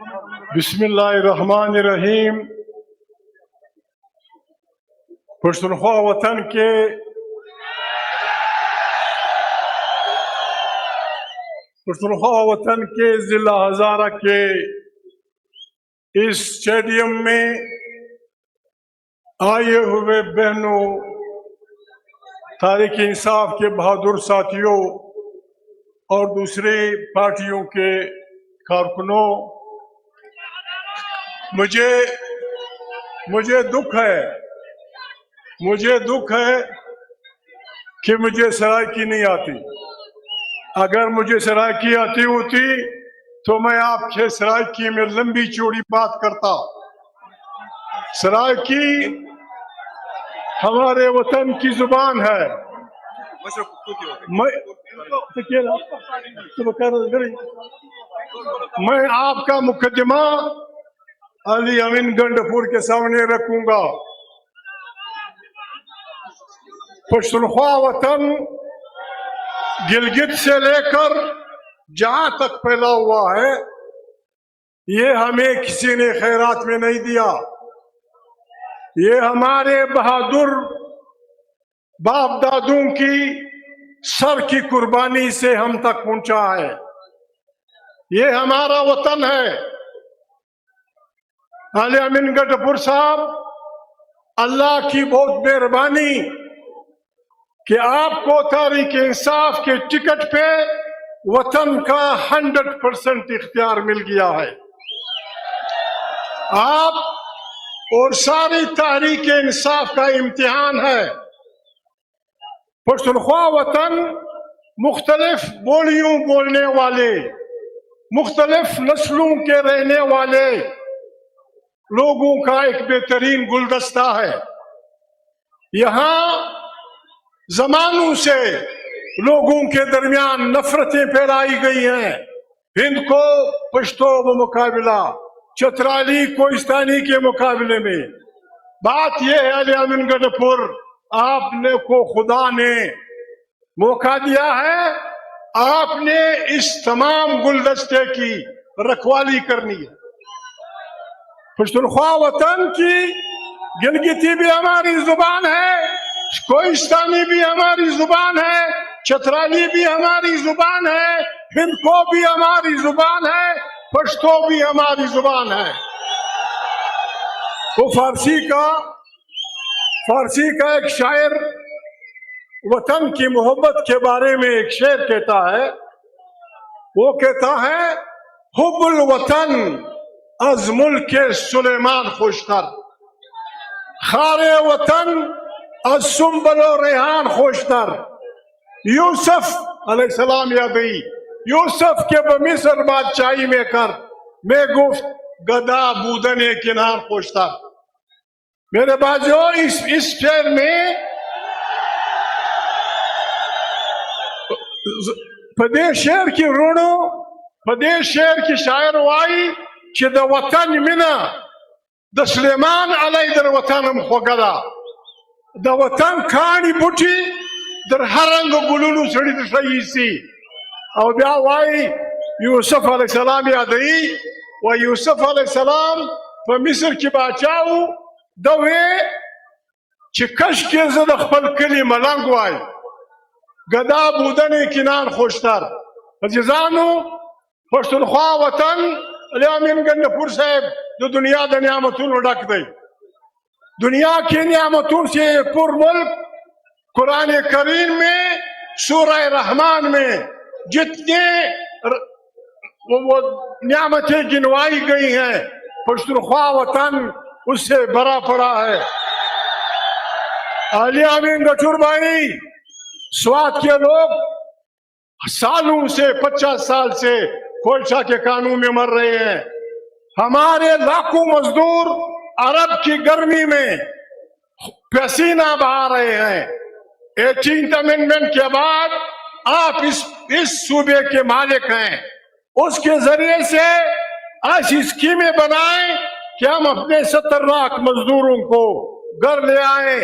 بسم اللہ الرحمن الرحیم. پښتونخوا وطن کے ضلع ہزارہ کے اس اسٹیڈیم میں آئے ہوئے بہنوں، تحریک انصاف کے بہادر ساتھیوں اور دوسرے پارٹیوں کے کارکنوں، مجھے دکھ ہے کہ مجھے سرائکی نہیں آتی. اگر مجھے سرائکی آتی ہوتی تو میں آپ کے سرائکی میں لمبی چوڑی بات کرتا. سرائکی ہمارے وطن کی زبان ہے. میں آپ کا مقدمہ علی امین گنڈپور کے سامنے رکھوں گا. پښتونخوا وطن گلگت سے لے کر جہاں تک پھیلا ہوا ہے، یہ ہمیں کسی نے خیرات میں نہیں دیا. یہ ہمارے بہادر باپ دادوں کی سر کی قربانی سے ہم تک پہنچا ہے. یہ ہمارا وطن ہے. علی امین گنڈپور صاحب، اللہ کی بہت مہربانی کہ آپ کو تحریک انصاف کے ٹکٹ پہ وطن کا 100% اختیار مل گیا ہے. آپ اور ساری تحریک انصاف کا امتحان ہے. پښتونخوا وطن مختلف بولیوں بولنے والے، مختلف نسلوں کے رہنے والے لوگوں کا ایک بہترین گلدستہ ہے. یہاں زمانوں سے لوگوں کے درمیان نفرتیں پھیلائی گئی ہیں. ہند کو پشتو و مقابلہ، چترالی کوہستانی کے مقابلے میں. بات یہ ہے علی امین گنڈپور، آپ نے کو خدا نے موقع دیا ہے، آپ نے اس تمام گلدستے کی رکھوالی کرنی ہے. پښتونخوا وطن کی گلگتی بھی ہماری زبان ہے، کوہستانی بھی ہماری زبان ہے، چترالی بھی ہماری زبان ہے، ہند کو بھی ہماری زبان ہے، پشتو بھی ہماری زبان ہے. وہ فارسی کا ایک شاعر وطن کی محبت کے بارے میں ایک شعر کہتا ہے. وہ کہتا ہے، حب الوطن از ملک سلیمان خوشتر، خار وطن از سنبل و ریحان خوشتر. یوسف علیہ السلام یادی، یوسف کے بمصر بادشاہی میں کر، میں گفت گدا بودن کنار خوشتر. میرے بازو، اس شعر میں پدیش شعر کی رونو، پدیش شعر کی شاعر وائی کہ د وطن منا د سلیمان علیہ در وطنم خوگدا. د وطن کانی بوٹی در هرنگ گلونو سڑی در شایسی. او بیا وائی یوسف علیہ السلام یادئی، و یوسف علیہ السلام په مصر کی باچاو دوے چی کش کے زد خپل کلی ملنگ وائی، گدا بودن کنان خوشتر. عزیزانو، پښتونخوا وطن علی امین گنڈپور صاحب جو دنیا دا نعمتون ڈک دی. دنیا کی نعمتوں سے پر ملک قرآن کریم میں سورہ رحمان میں جتنے نعمتیں گنوائی گئی ہیں، پښتونخوا وطن اس سے بھرا پڑا ہے. علی امین گنڈپور بھائی، سوات کے لوگ سالوں سے 50 سال سے کولچا کے کانوں میں مر رہے ہیں. ہمارے لاکھوں مزدور عرب کی گرمی میں پسینہ بہا رہے ہیں. 18th امینڈمنٹ کے بعد آپ اس صوبے کے مالک ہیں. اس کے ذریعے سے ایسی اسکیمیں بنائیں کہ ہم اپنے 70 لاکھ مزدوروں کو گھر لے آئیں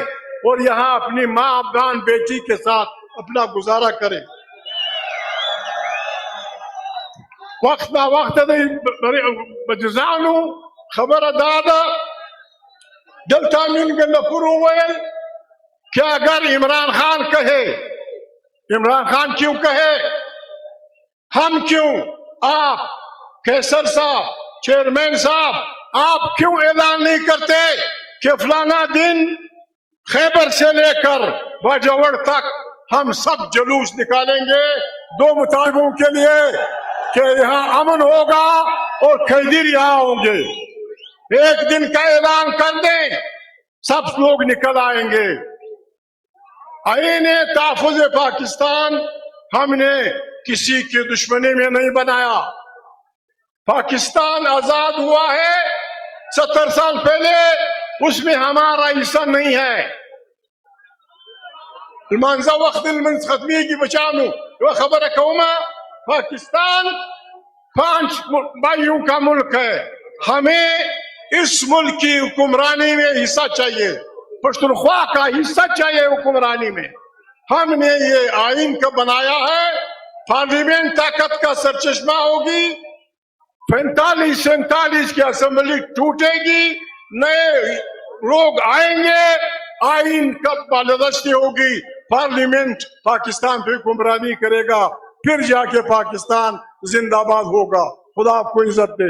اور یہاں اپنی ماں بہن بیٹی کے ساتھ اپنا گزارا کریں. وقت نا وقت بجزانو خبر دادا دلتا من گندپور ویل کہ اگر عمران خان کہے، عمران خان کیوں کہے، ہم کیوں، آپ کیسر صاحب، چیئرمین صاحب، آپ کیوں اعلان نہیں کرتے کہ فلانا دن خیبر سے لے کر باجوڑ تک ہم سب جلوس نکالیں گے دو مطالبوں کے لیے کہ یہاں امن ہوگا اور قیدی رہا ہوں گے. ایک دن کا اعلان کر دیں، سب لوگ نکل آئیں گے. آئین تحفظ پاکستان ہم نے کسی کی دشمنی میں نہیں بنایا. پاکستان آزاد ہوا ہے 70 سال پہلے، اس میں ہمارا حصہ نہیں ہے. المانزہ وقت المنز ختمی کی بچانو وہ خبر کوما پاکستان 5 بھائیوں کا ملک ہے. ہمیں اس ملک کی حکمرانی میں حصہ چاہیے، پشتونخوا کا حصہ چاہیے حکمرانی میں. ہم نے یہ آئین کا بنایا ہے، پارلیمنٹ طاقت کا سرچشمہ ہوگی. 45-47 کی اسمبلی ٹوٹے گی، نئے لوگ آئیں گے، آئین کا بالادستی ہوگی، پارلیمنٹ پاکستان پہ حکمرانی کرے گا، پھر جا کے پاکستان زندہ باد ہوگا. خدا آپ کو عزت دے.